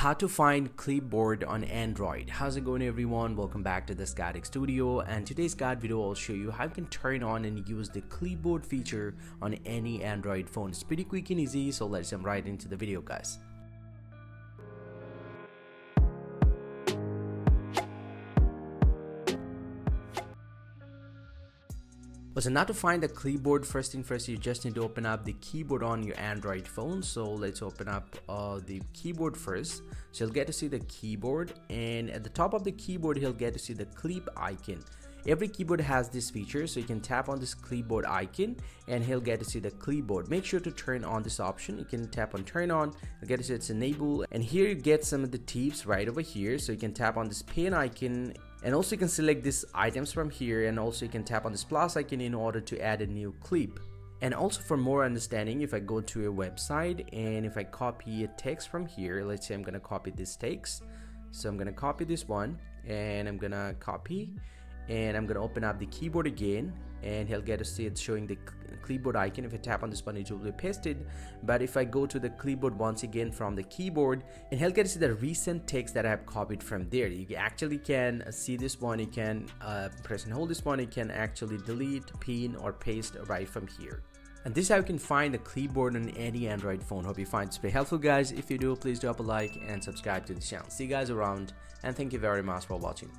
How to find Clipboard on Android. How's it going, everyone? Welcome back to the Guide Studio, and today's guide video I'll show you how you can turn on and use the Clipboard feature on any Android phone. It's pretty quick and easy, so let's jump right into the video, guys. So now to find the Clipboard, first thing first, you just need to open up the keyboard on your Android phone. So let's open up the keyboard first. So you'll get to see the keyboard, and at the top of the keyboard you'll get to see the clip icon. Every keyboard has this feature, so you can tap on this Clipboard icon and he'll get to see the Clipboard. Make sure to turn on this option. You can tap on turn on, you'll get to see it's enable, and here you get some of the tips right over here. So you can tap on this pen icon, and also you can select these items from here, and also you can tap on this plus icon in order to add a new clip. And also for more understanding, if I go to a website and if I copy a text from here, let's say I'm gonna copy this text. So I'm gonna copy this one and I'm gonna copy, and I'm gonna open up the keyboard again, and he'll get to see it's showing the Clipboard icon. If I tap on this button, it will be pasted. But if I go to the Clipboard once again from the keyboard, and he'll get to see the recent text that I have copied from there. You actually can see this one. You can press and hold this one. You can actually delete, pin, or paste right from here. And this is how you can find the Clipboard on any Android phone. Hope you find this very helpful, guys. If you do, please drop a like and subscribe to the channel. See you guys around, and thank you very much for watching.